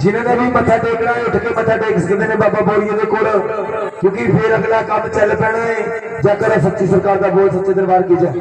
जिन्होंने भी मत्था टेकना है उठ के मत्था टेक सकते हैं बाबा बोरिए दे कोल, क्योंकि फिर अगला काम चल पैना है। जा कर सच्ची सरकार का बोल सच्चे दरबार की जय।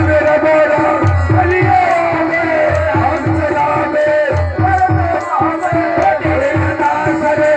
मेरा बोरा चलिए हम चलावे तेरे ना सरे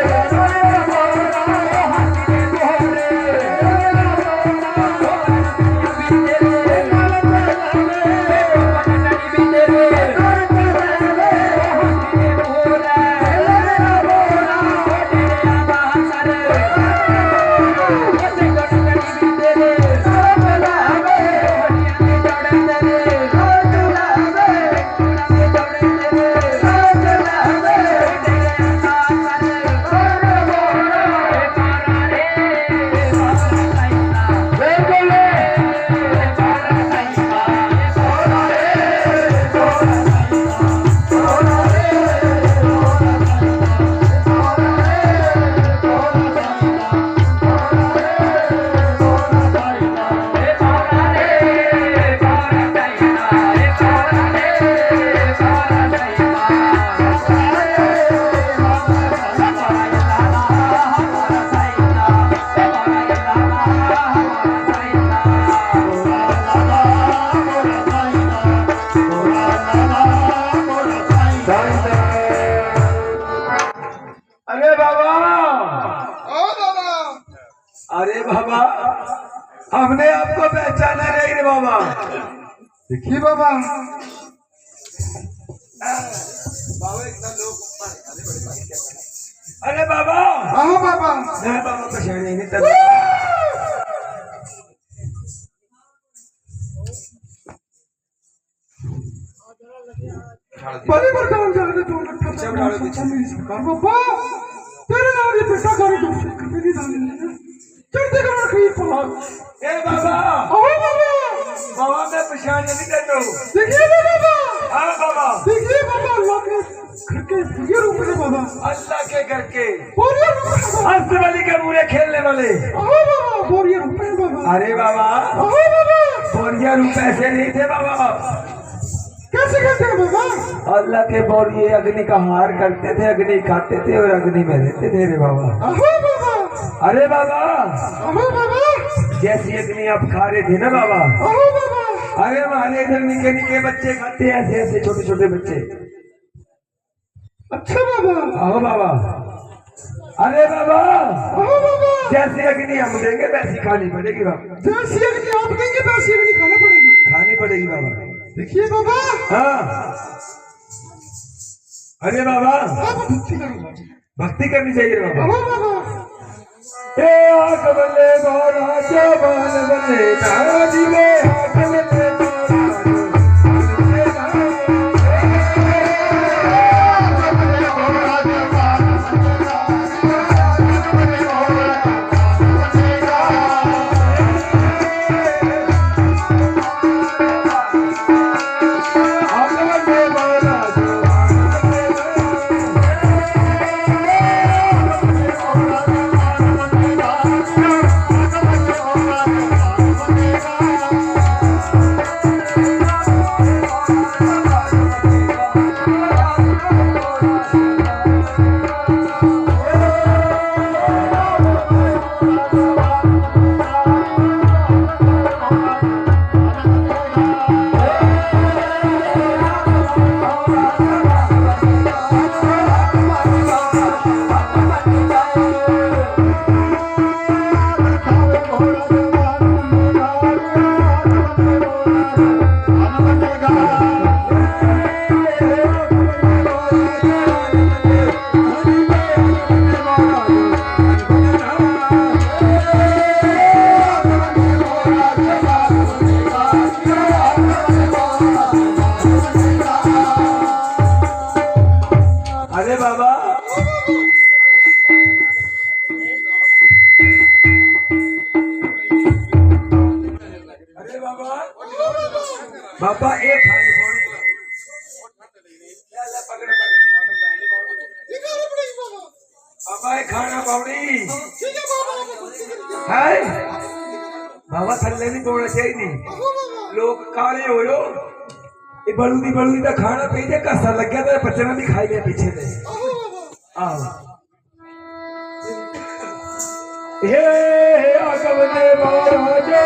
अरे बाबा हमने आपको पहचाना नहीं रे बाबा। देखिए बाबा अरे बाबा हाँ बाबा नहीं बाबा पहचाने नहीं तब बड़े बड़े जाने तो बाबा तेरे नाम ये बेटा करे तो मेरी नानी चढ़ते कर रखी पला ए बाबा ओ बाबा बाबा मैं पहचाने नहीं तेरे देखिए बाबा हाँ बाबा देखिए बाबा अल्लाह के घर के ये रूप में बाबा अल्लाह के घर के बोरिया रूप में हंस वाली के बुरे खेलने वाले ओ बाबा बोरिया रूप में बाबा अरे बाबा ओ बाबा बोरिया रूप ऐसे नहीं थे बाबा। कैसे कहते हैं बाबा अल्लाह के बोरिए अग्नि का हार करते थे अग्नि खाते थे और अग्नि में रहते थे रे बाबा। अहो बाबा अरे बाबा अहो बाबा जैसी अग्नि आप खा रहे थे ना बाबा अहो बाबा अरे हमारे इधर निके निके बच्चे खाते हैं ऐसे ऐसे छोटे छोटे बच्चे। अच्छा बाबा आओ बाबा अरे बाबा अहो बाबा जैसी अग्नि हम देंगे वैसी खानी पड़ेगी बाबा। जैसी अग्नि आप देंगे वैसी अग्नि खानी पड़ेगी बाबा। देखिए बाबा हाँ अरे बाबा आप भक्ति करो भक्ति करनी चाहिए बाबा। अहो बाबा ए आग बल्ले गोरा जवान बल्ले दादी में आग बल्ले बाबा एक खाने बाबा एक खाना पाउनी है बाबा थल्ले नहीं पौना चाहिए लोग काले हो ये बलूदी का खाना पी जे कसा लग गया तो बच्चा भी खाई लिया पीछे से हे आगवने महाराजे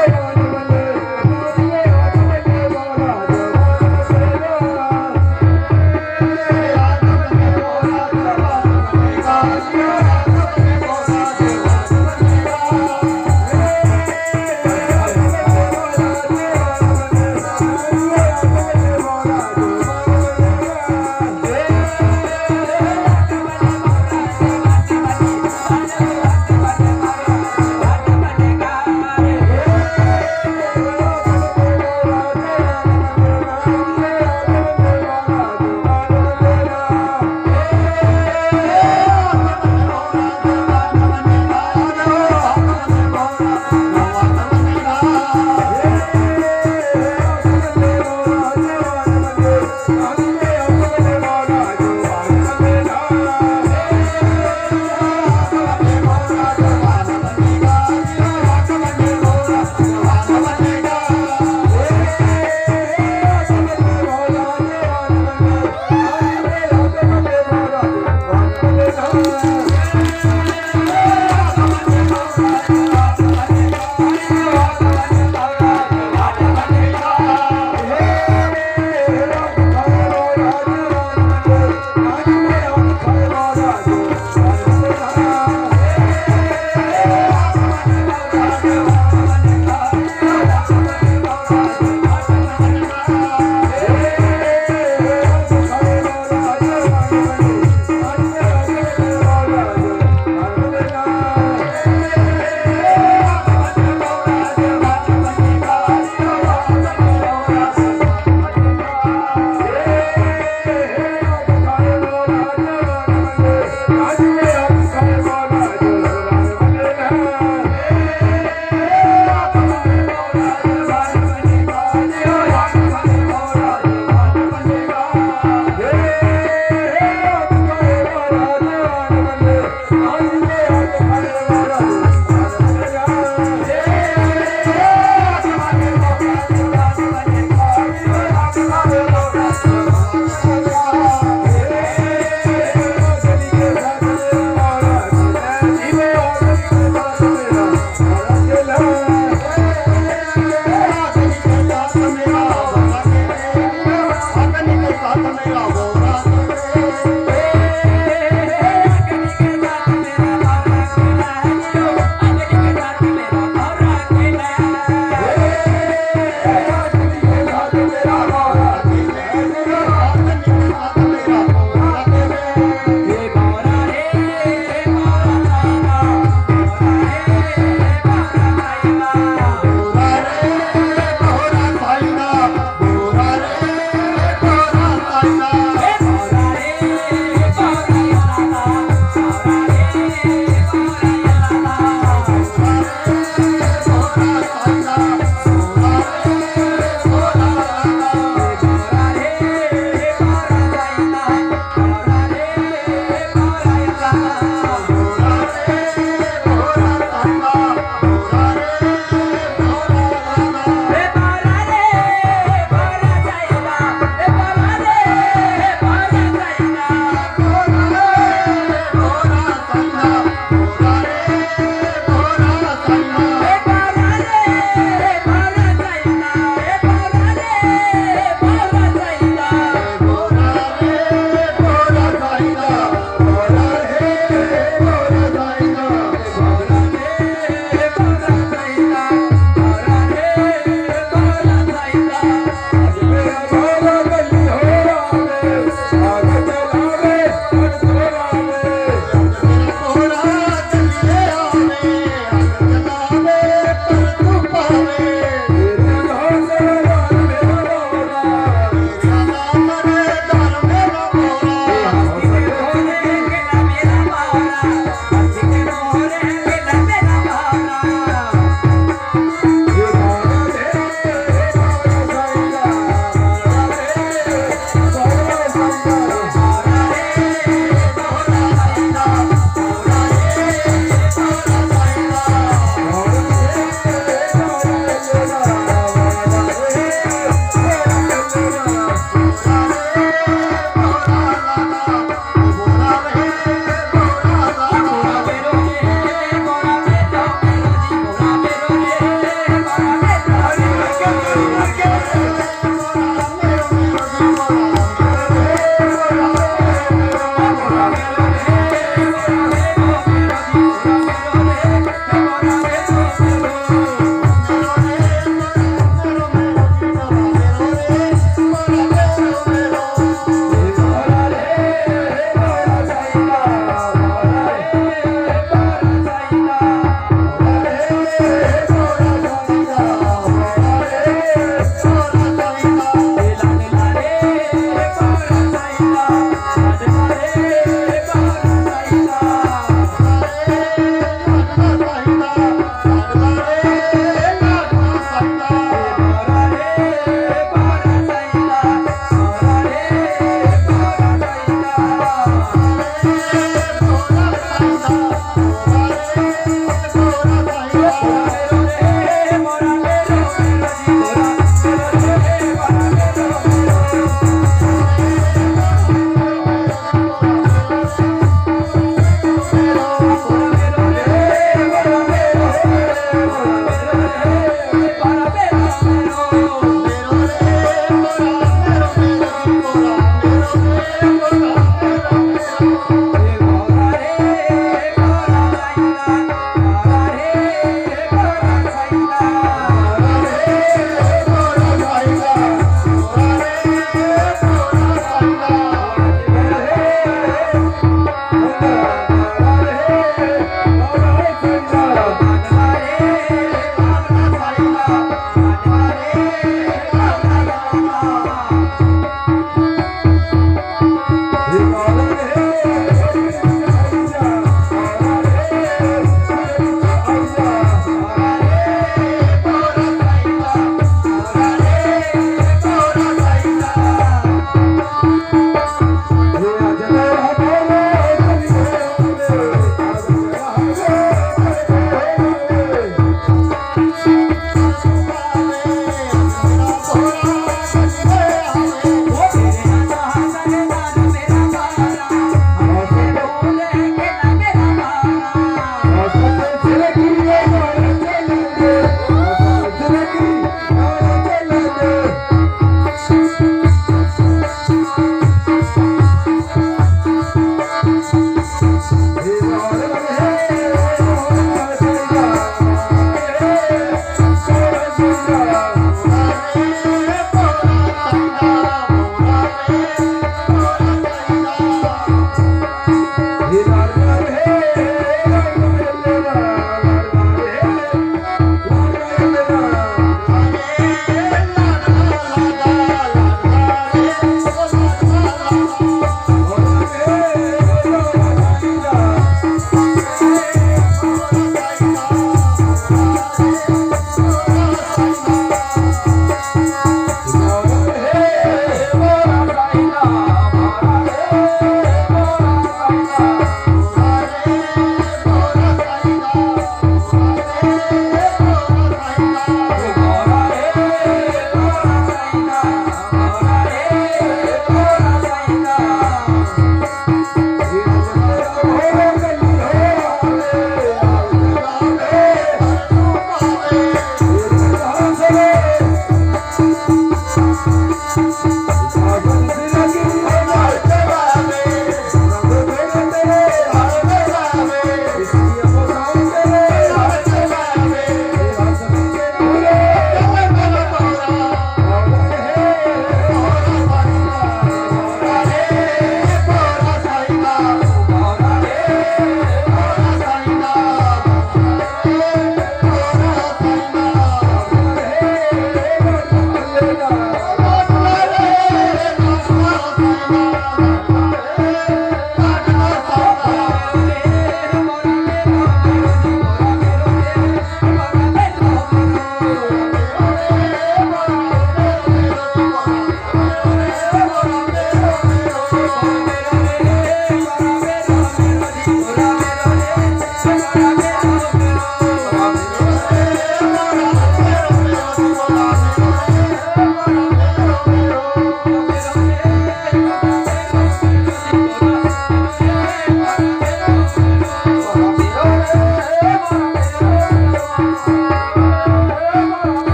ਲਾ